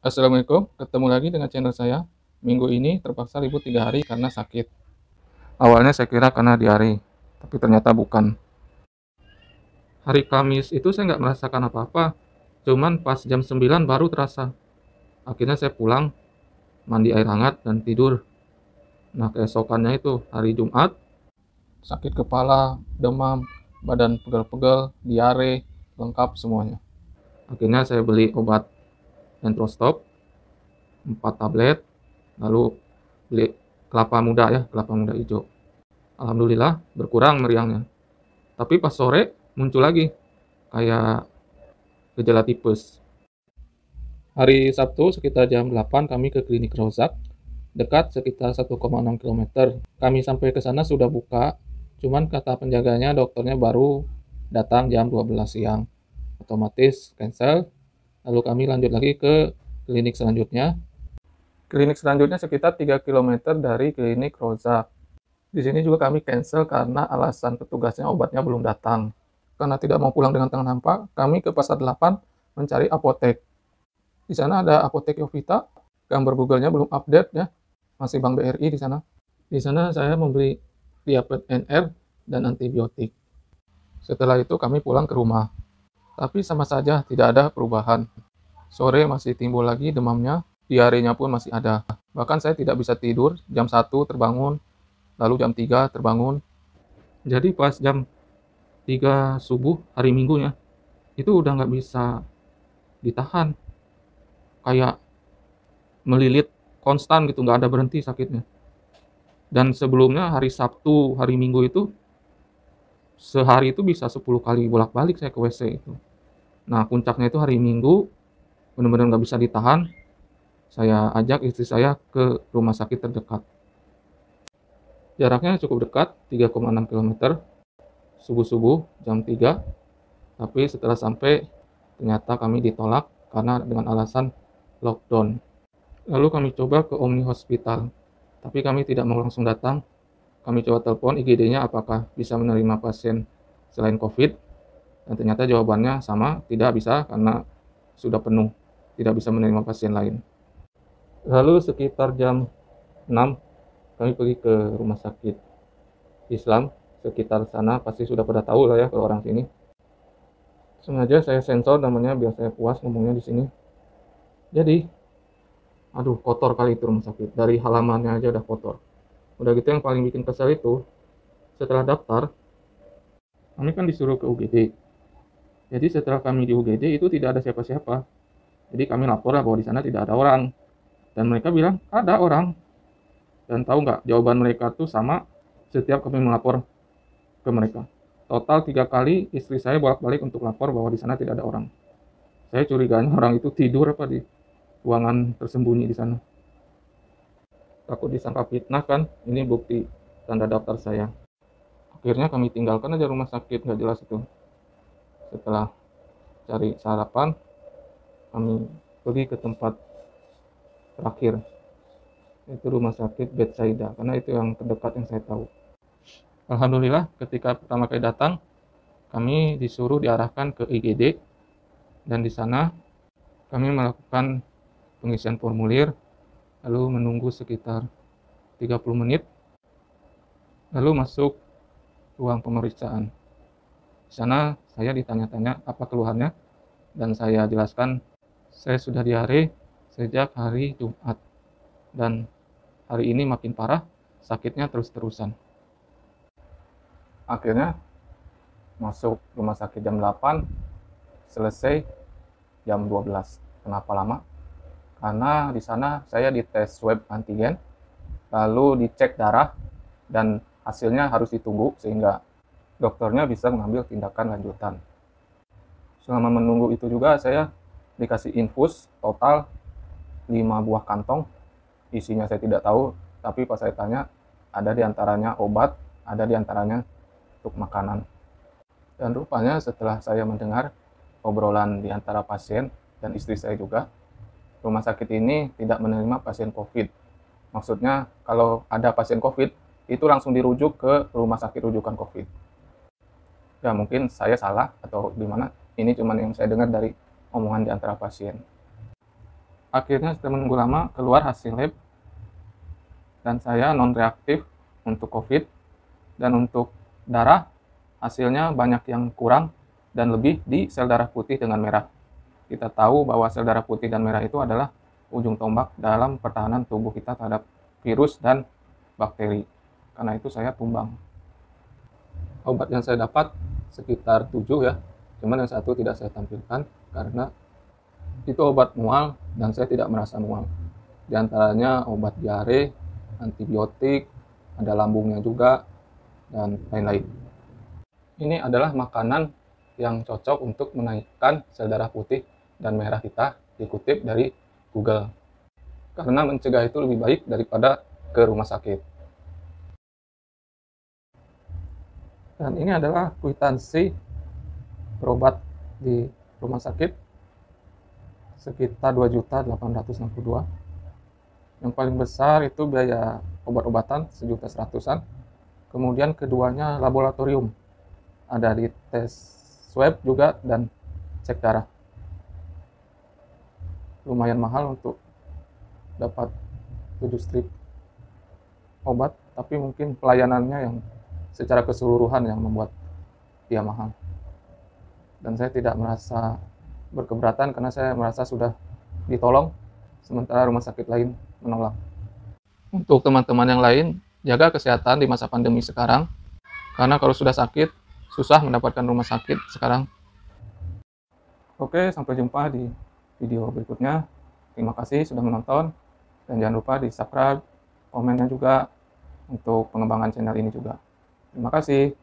Assalamualaikum, ketemu lagi dengan channel saya. Minggu ini terpaksa libur 3 hari karena sakit. Awalnya saya kira karena diare, tapi ternyata bukan. Hari Kamis itu saya nggak merasakan apa-apa, cuman pas jam 9 baru terasa. Akhirnya saya pulang, mandi air hangat, dan tidur. Nah, keesokannya itu hari Jumat, sakit kepala, demam, badan pegel-pegel, diare, lengkap semuanya. Akhirnya saya beli obat Entrostop, 4 tablet, lalu beli kelapa muda hijau. Alhamdulillah berkurang meriangnya. Tapi pas sore muncul lagi kayak gejala tipes. Hari Sabtu sekitar jam 8 kami ke klinik Rozak, dekat sekitar 1,6 km. Kami sampai ke sana sudah buka, cuman kata penjaganya dokternya baru datang jam 12 siang. Otomatis cancel, lalu kami lanjut lagi ke klinik selanjutnya. Klinik selanjutnya sekitar 3 km dari klinik Rozak. Di sini juga kami cancel karena alasan petugasnya obatnya belum datang. Karena tidak mau pulang dengan tangan hampa, kami ke Pasar 8 mencari apotek. Di sana ada apotek Yovita, gambar Google-nya belum update ya, masih Bank BRI di sana. Di sana saya membeli Diapet NR dan antibiotik. Setelah itu kami pulang ke rumah. Tapi sama saja tidak ada perubahan. Sore masih timbul lagi demamnya, diarenya pun masih ada. Bahkan saya tidak bisa tidur, jam 1 terbangun, lalu jam 3 terbangun. Jadi pas jam 3 subuh hari Minggunya, itu udah nggak bisa ditahan. Kayak melilit konstan gitu, nggak ada berhenti sakitnya. Dan sebelumnya hari Sabtu, hari Minggu itu, sehari itu bisa 10 kali bolak-balik saya ke WC itu. Nah, puncaknya itu hari Minggu, benar-benar nggak bisa ditahan, saya ajak istri saya ke rumah sakit terdekat. Jaraknya cukup dekat, 3,6 km, subuh-subuh jam 3, tapi setelah sampai, ternyata kami ditolak karena dengan alasan lockdown. Lalu kami coba ke Omni Hospital, tapi kami tidak mau langsung datang. Kami coba telepon IGD-nya apakah bisa menerima pasien selain COVID, dan ternyata jawabannya sama, tidak bisa karena sudah penuh, tidak bisa menerima pasien lain. Lalu sekitar jam 6, kami pergi ke rumah sakit Islam, sekitar sana pasti sudah pada tahu lah ya kalau orang sini. Sengaja saya sensor namanya biar saya puas ngomongnya di sini. Jadi, aduh kotor kali itu rumah sakit, dari halamannya aja udah kotor. Udah gitu yang paling bikin kesel itu, setelah daftar, kami kan disuruh ke UGD. Jadi setelah kami di UGD itu tidak ada siapa-siapa. Jadi kami lapor lah bahwa di sana tidak ada orang. Dan mereka bilang, ada orang. Dan tahu nggak, jawaban mereka tuh sama setiap kami melapor ke mereka. Total 3 kali istri saya bolak-balik untuk lapor bahwa di sana tidak ada orang. Saya curiganya orang itu tidur apa di ruangan tersembunyi di sana. Takut disangka fitnah kan, ini bukti tanda daftar saya. Akhirnya kami tinggalkan aja rumah sakit, nggak jelas itu. Setelah cari sarapan, kami pergi ke tempat terakhir, yaitu rumah sakit Betsaida, karena itu yang terdekat yang saya tahu. Alhamdulillah, ketika pertama kali datang, kami disuruh diarahkan ke IGD, dan di sana kami melakukan pengisian formulir, lalu menunggu sekitar 30 menit, lalu masuk ruang pemeriksaan. Di sana saya ditanya-tanya apa keluhannya, dan saya jelaskan saya sudah diare sejak hari Jumat, dan hari ini makin parah, sakitnya terus-terusan. Akhirnya masuk rumah sakit jam 8, selesai jam 12. Kenapa lama? Karena di sana saya dites swab antigen, lalu dicek darah, dan hasilnya harus ditunggu sehingga dokternya bisa mengambil tindakan lanjutan. Selama menunggu itu juga saya dikasih infus total 5 buah kantong. Isinya saya tidak tahu, tapi pas saya tanya, ada diantaranya obat, ada diantaranya untuk makanan. Dan rupanya setelah saya mendengar obrolan di antara pasien dan istri saya juga, rumah sakit ini tidak menerima pasien COVID. Maksudnya kalau ada pasien COVID, itu langsung dirujuk ke rumah sakit rujukan COVID. Ya mungkin saya salah atau gimana, ini cuma yang saya dengar dari omongan di antara pasien. Akhirnya setelah menunggu lama keluar hasil lab dan saya non reaktif untuk COVID, dan untuk darah hasilnya banyak yang kurang dan lebih di sel darah putih dengan merah. Kita tahu bahwa sel darah putih dan merah itu adalah ujung tombak dalam pertahanan tubuh kita terhadap virus dan bakteri. Karena itu saya tumbang. Obat yang saya dapat sekitar 7 ya, cuman yang satu tidak saya tampilkan karena itu obat mual dan saya tidak merasa mual. Di antaranya obat diare, antibiotik, ada lambungnya juga, dan lain-lain. Ini adalah makanan yang cocok untuk menaikkan sel darah putih dan merah kita, dikutip dari Google. Karena mencegah itu lebih baik daripada ke rumah sakit. Dan ini adalah kwitansi berobat di rumah sakit sekitar 2.862. Yang paling besar itu biaya obat-obatan 1.100.000-an. Kemudian keduanya laboratorium. Ada di tes swab juga dan cek darah. Lumayan mahal untuk dapat 7 strip obat, tapi mungkin pelayanannya yang secara keseluruhan yang membuat dia mahal. Dan saya tidak merasa berkeberatan karena saya merasa sudah ditolong, sementara rumah sakit lain menolak. Untuk teman-teman yang lain, jaga kesehatan di masa pandemi sekarang, karena kalau sudah sakit, susah mendapatkan rumah sakit sekarang. Oke, sampai jumpa di video berikutnya. Terima kasih sudah menonton, dan jangan lupa di subscribe, komennya juga untuk pengembangan channel ini juga. Terima kasih.